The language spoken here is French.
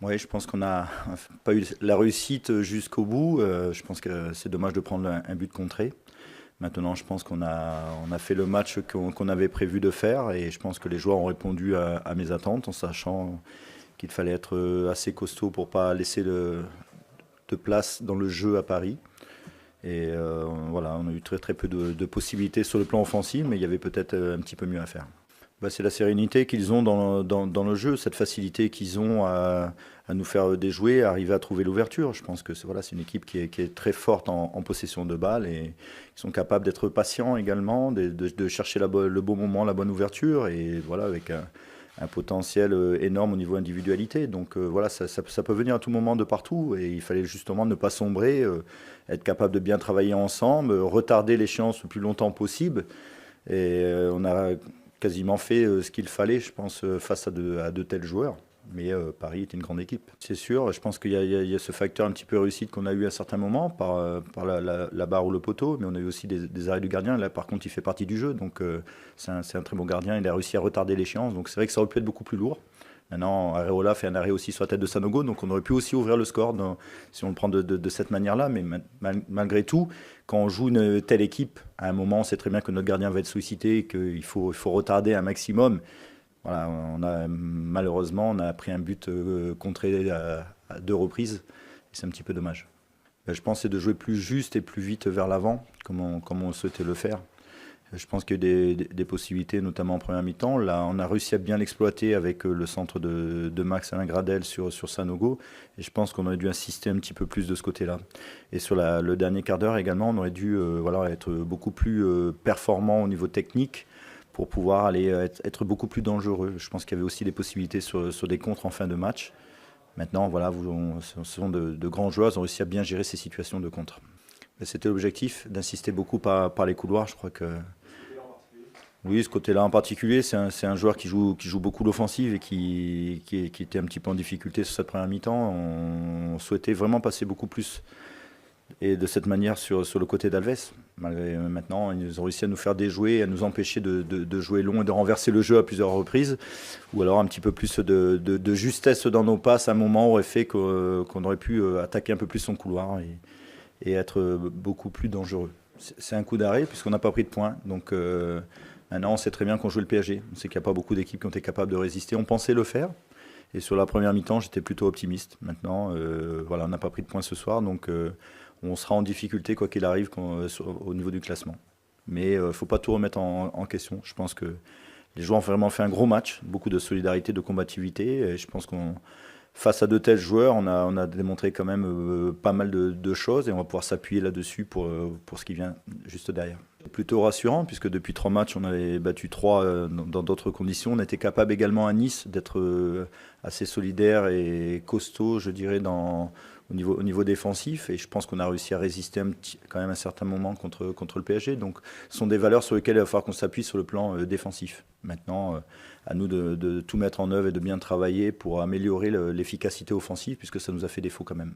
Oui, je pense qu'on n'a pas eu la réussite jusqu'au bout. Je pense que c'est dommage de prendre un but contré. Maintenant, je pense qu'on a fait le match qu'on avait prévu de faire et je pense que les joueurs ont répondu à mes attentes en sachant qu'il fallait être assez costaud pour pas laisser de place dans le jeu à Paris. Et voilà, on a eu très très peu de possibilités sur le plan offensif, mais il y avait peut-être un petit peu mieux à faire. Bah, c'est la sérénité qu'ils ont dans le jeu, cette facilité qu'ils ont à nous faire déjouer, à arriver à trouver l'ouverture. Je pense que voilà, c'est une équipe qui est très forte en possession de balles et qui sont capables d'être patients également, de chercher le bon moment, la bonne ouverture et voilà, avec un potentiel énorme au niveau individualité. Donc voilà, ça peut venir à tout moment de partout et il fallait justement ne pas sombrer, être capable de bien travailler ensemble, retarder l'échéance le plus longtemps possible. Et on a quasiment fait ce qu'il fallait, je pense, face à de tels joueurs. Mais Paris est une grande équipe, c'est sûr. Je pense qu'il y a ce facteur un petit peu réussite qu'on a eu à certains moments par la barre ou le poteau, mais on a eu aussi des arrêts du gardien. Là, par contre, il fait partie du jeu, donc c'est un très bon gardien. Il a réussi à retarder l'échéance, donc c'est vrai que ça aurait pu être beaucoup plus lourd. Maintenant, Areola fait un arrêt aussi sur la tête de Sanogo, donc on aurait pu aussi ouvrir le score si on le prend de cette manière-là. Mais malgré tout, quand on joue une telle équipe, à un moment, on sait très bien que notre gardien va être sollicité, qu'il faut retarder un maximum. Voilà, malheureusement, on a pris un but contré à deux reprises, et c'est un petit peu dommage. Je pense que c'est de jouer plus juste et plus vite vers l'avant, comme on souhaitait le faire. Je pense qu'il y a des possibilités, notamment en première mi-temps. Là, on a réussi à bien l'exploiter avec le centre de Max Alain Gradel sur Sanogo. Et je pense qu'on aurait dû insister un petit peu plus de ce côté-là. Et sur le dernier quart d'heure également, on aurait dû voilà, être beaucoup plus performant au niveau technique pour pouvoir aller être beaucoup plus dangereux. Je pense qu'il y avait aussi des possibilités sur des contres en fin de match. Maintenant, voilà, ce sont de grands joueurs, ils ont réussi à bien gérer ces situations de contre. C'était l'objectif, d'insister beaucoup par les couloirs. Je crois que oui, ce côté-là en particulier, c'est un joueur qui joue beaucoup l'offensive et qui était un petit peu en difficulté sur cette première mi-temps. On souhaitait vraiment passer beaucoup plus et de cette manière sur le côté d'Alves. Maintenant, ils ont réussi à nous faire déjouer, à nous empêcher de jouer long et de renverser le jeu à plusieurs reprises. Ou alors un petit peu plus de justesse dans nos passes à un moment aurait fait qu'on aurait pu attaquer un peu plus son couloir et être beaucoup plus dangereux. C'est un coup d'arrêt puisqu'on n'a pas pris de points. Donc maintenant, on sait très bien qu'on joue le PSG. On sait qu'il n'y a pas beaucoup d'équipes qui ont été capables de résister. On pensait le faire. Et sur la première mi-temps, j'étais plutôt optimiste. Maintenant, voilà, on n'a pas pris de points ce soir. Donc on sera en difficulté quoi qu'il arrive au niveau du classement. Mais il ne faut pas tout remettre en question. Je pense que les joueurs ont vraiment fait un gros match. Beaucoup de solidarité, de combativité. Et je pense qu'on face à de tels joueurs, on a démontré quand même pas mal de choses et on va pouvoir s'appuyer là-dessus pour ce qui vient juste derrière. C'est plutôt rassurant puisque depuis 3 matchs, on avait battu 3 dans d'autres conditions. On était capable également à Nice d'être assez solidaire et costaud, je dirais, au niveau défensif. Et je pense qu'on a réussi à résister quand même un certain moment contre le PSG. Donc ce sont des valeurs sur lesquelles il va falloir qu'on s'appuie sur le plan défensif. Maintenant, à nous de tout mettre en œuvre et de bien travailler pour améliorer l'efficacité offensive puisque ça nous a fait défaut quand même.